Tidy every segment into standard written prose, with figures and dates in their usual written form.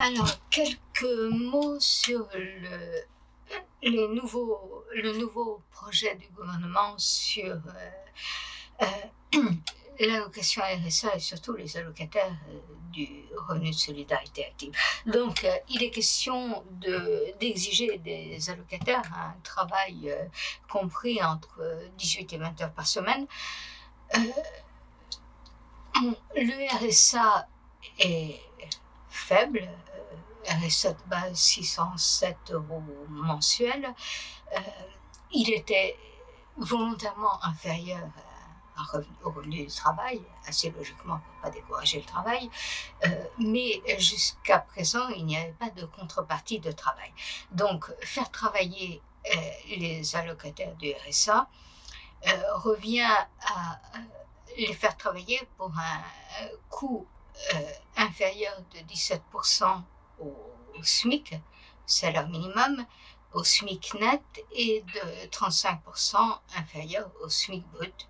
Alors, quelques mots sur le nouveau projet du gouvernement sur l'allocation RSA et surtout les allocataires du revenu de solidarité active. Donc, il est question d'exiger des allocataires un travail compris entre 18 et 20 heures par semaine. Le RSA est faible, RSA de base 607 euros mensuels. Il était volontairement inférieur au revenu du travail, assez logiquement pour ne pas décourager le travail, mais jusqu'à présent, il n'y avait pas de contrepartie de travail. Donc, faire travailler les allocataires du RSA revient à les faire travailler pour un coût inférieur de 17% au SMIC, salaire minimum, au SMIC net, et de 35% inférieur au SMIC brut.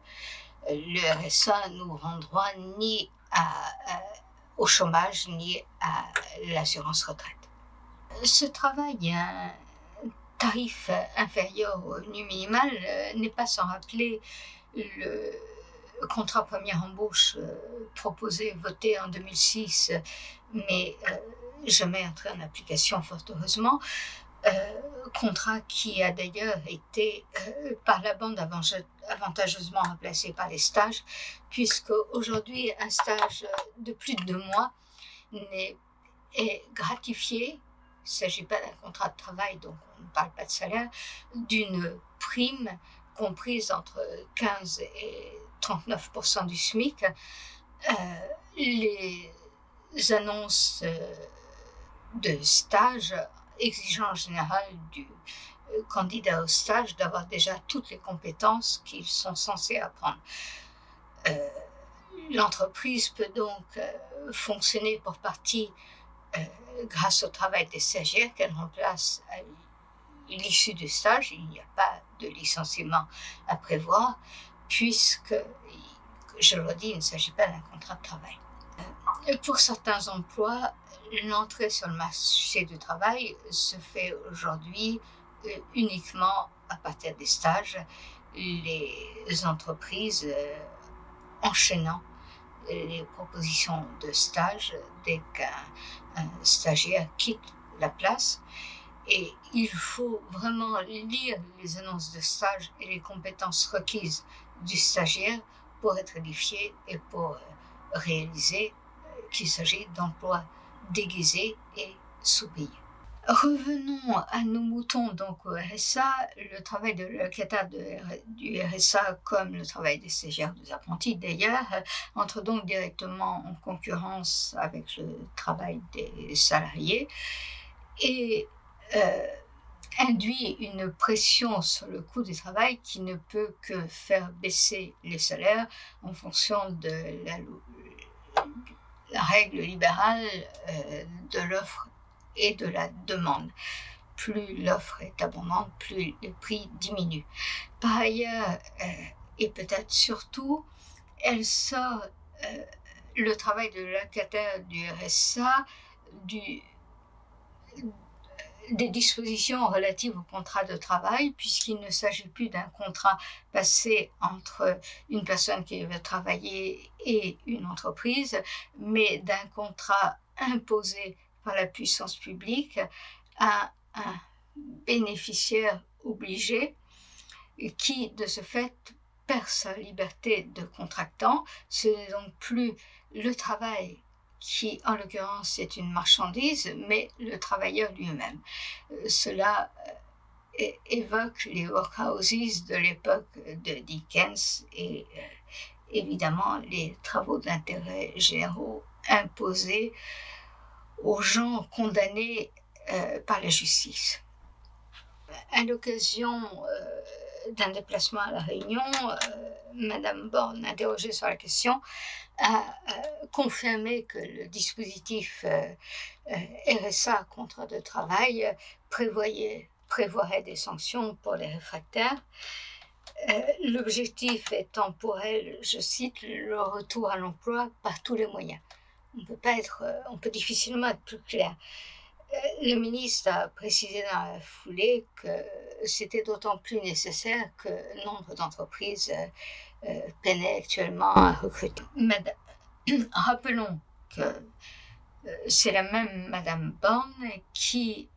Le RSA nous rend droit ni au chômage ni à l'assurance retraite. Ce travail à un tarif inférieur au revenu minimal n'est pas sans rappeler le contrat première embauche proposé, voté en 2006, mais jamais entré en application, fort heureusement. Contrat qui a d'ailleurs été par la bande avantageusement remplacé par les stages, puisque aujourd'hui un stage de plus de 2 mois est gratifié. Il ne s'agit pas d'un contrat de travail, donc on ne parle pas de salaire, d'une prime comprise entre 15 et 39% du SMIC. Les annonces de stage exigeant en général du candidat au stage d'avoir déjà toutes les compétences qu'ils sont censés apprendre. L'entreprise peut donc fonctionner pour partie grâce au travail des stagiaires qu'elle remplace à l'issue du stage. Il n'y a pas de licenciement à prévoir, puisque, je le redis, il ne s'agit pas d'un contrat de travail. Pour certains emplois, l'entrée sur le marché du travail se fait aujourd'hui uniquement à partir des stages, les entreprises enchaînant les propositions de stage dès qu'un stagiaire quitte la place. Et il faut vraiment lire les annonces de stage et les compétences requises du stagiaire pour être édifié et pour réaliser qu'il s'agit d'emplois déguisés et sous-payés. Revenons à nos moutons, donc au RSA. Le travail de l'allocataire du RSA, comme le travail des stagiaires, des apprentis d'ailleurs, entre donc directement en concurrence avec le travail des salariés et induit une pression sur le coût du travail qui ne peut que faire baisser les salaires en fonction de la règle libérale de l'offre et de la demande. Plus l'offre est abondante, plus le prix diminue. Par ailleurs, et peut-être surtout, elle sort le travail de l'allocataire du RSA des dispositions relatives au contrat de travail, puisqu'il ne s'agit plus d'un contrat passé entre une personne qui veut travailler et une entreprise, mais d'un contrat imposé par la puissance publique à un bénéficiaire obligé qui, de ce fait, perd sa liberté de contractant. Ce n'est donc plus le travail qui, en l'occurrence, est une marchandise, mais le travailleur lui-même. Cela évoque les workhouses de l'époque de Dickens et évidemment les travaux d'intérêt généraux imposés aux gens condamnés par la justice. À l'occasion d'un déplacement à La Réunion, Madame Borne, interrogée sur la question, a confirmé que le dispositif RSA, contrat de travail, prévoirait des sanctions pour les réfractaires. L'objectif étant pour elle, je cite, le retour à l'emploi par tous les moyens. on peut difficilement être plus clair. Le ministre a précisé dans la foulée que c'était d'autant plus nécessaire que nombre d'entreprises peinaient actuellement à recruter. Rappelons que c'est la même Madame Borne qui,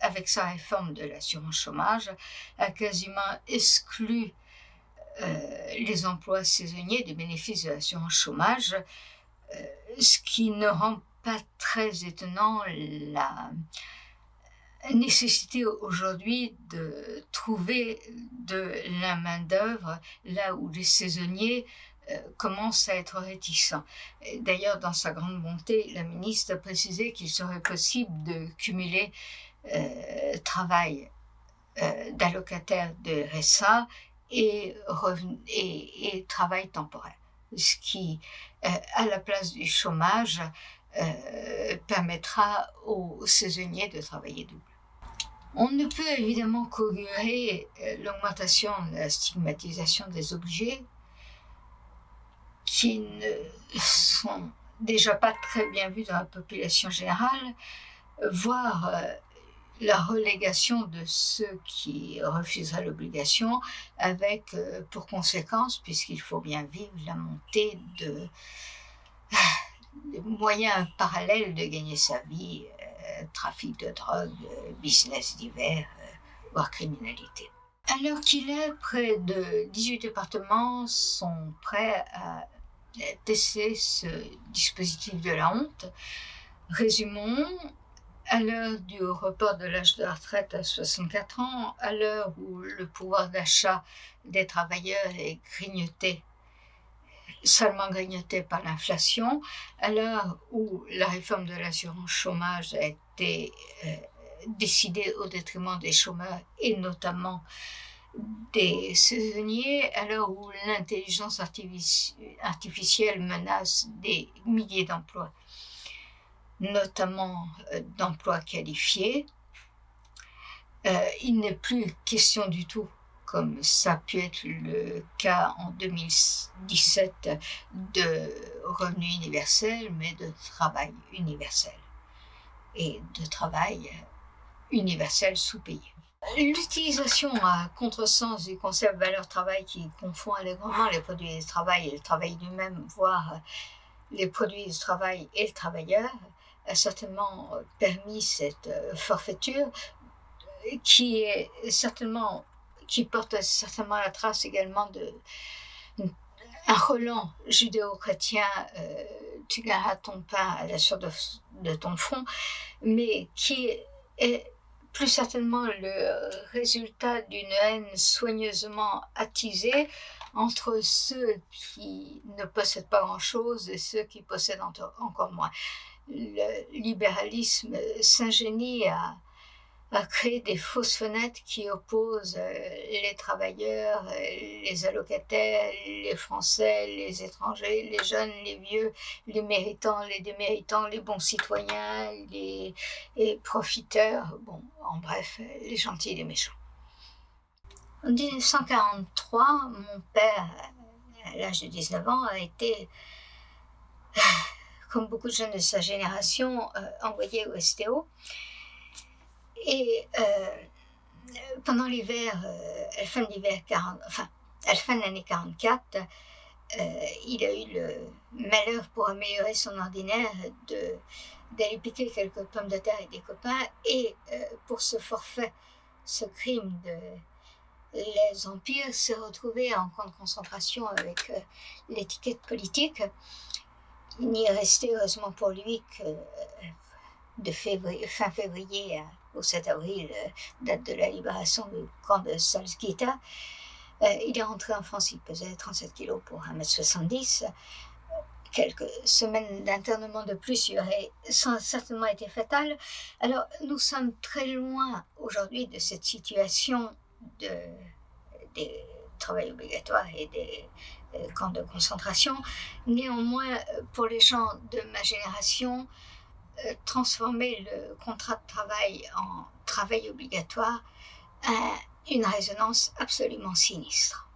avec sa réforme de l'assurance chômage, a quasiment exclu les emplois saisonniers des bénéfices de l'assurance chômage, ce qui ne rend pas très étonnant la nécessité aujourd'hui de trouver de la main-d'œuvre là où les saisonniers commencent à être réticents. D'ailleurs, dans sa grande bonté, la ministre a précisé qu'il serait possible de cumuler travail d'allocataire de RSA et travail temporaire, ce qui, à la place du chômage, permettra aux saisonniers de travailler double. On ne peut évidemment qu'augurer l'augmentation de la stigmatisation des obligés, qui ne sont déjà pas très bien vus dans la population générale, voire la relégation de ceux qui refuseraient l'obligation, avec pour conséquence, puisqu'il faut bien vivre, la montée de moyens parallèles de gagner sa vie, trafic de drogue, business divers, voire criminalité. Alors qu'il est, près de 18 départements sont prêts à tester ce dispositif de la honte. Résumons, à l'heure du report de l'âge de la retraite à 64 ans, à l'heure où le pouvoir d'achat des travailleurs est seulement grignoté par l'inflation, à l'heure où la réforme de l'assurance chômage a été décidée au détriment des chômeurs et notamment des saisonniers, à l'heure où l'intelligence artificielle menace des milliers d'emplois, notamment d'emplois qualifiés, il n'est plus question du tout, comme ça a pu être le cas en 2017, de revenu universel, mais de travail universel et de travail universel sous-payé. L'utilisation à contresens du concept valeur-travail qui confond allègrement les produits du travail et le travail lui-même, voire les produits du travail et le travailleur, a certainement permis cette forfaiture qui porte certainement la trace également d'un relent judéo-chrétien, tu gagneras ton pain à la sueur de ton front, mais qui est plus certainement le résultat d'une haine soigneusement attisée entre ceux qui ne possèdent pas grand-chose et ceux qui possèdent encore moins. Le libéralisme s'ingénie à créer des fausses fenêtres qui opposent les travailleurs, les allocataires, les Français, les étrangers, les jeunes, les vieux, les méritants, les déméritants, les bons citoyens, les profiteurs, en bref, les gentils et les méchants. En 1943, mon père, à l'âge de 19 ans, a été, comme beaucoup de jeunes de sa génération, envoyé au STO. Et pendant l'hiver, à la fin de l'année 44, il a eu le malheur, pour améliorer son ordinaire, d'aller piquer quelques pommes de terre avec des copains, et pour ce forfait, ce crime de les empires, s'est retrouvé en camp de concentration avec l'étiquette politique. Il n'y est resté, heureusement pour lui, que fin février au 7 avril, date de la libération du camp de Salzgitter. Il est rentré en France, il pesait 37 kilos pour 1m70. Quelques semaines d'internement de plus lui auraient certainement été fatales. Alors, nous sommes très loin aujourd'hui de cette situation des travails obligatoires et des camps de concentration. Néanmoins, pour les gens de ma génération, transformer le contrat de travail en travail obligatoire a une résonance absolument sinistre.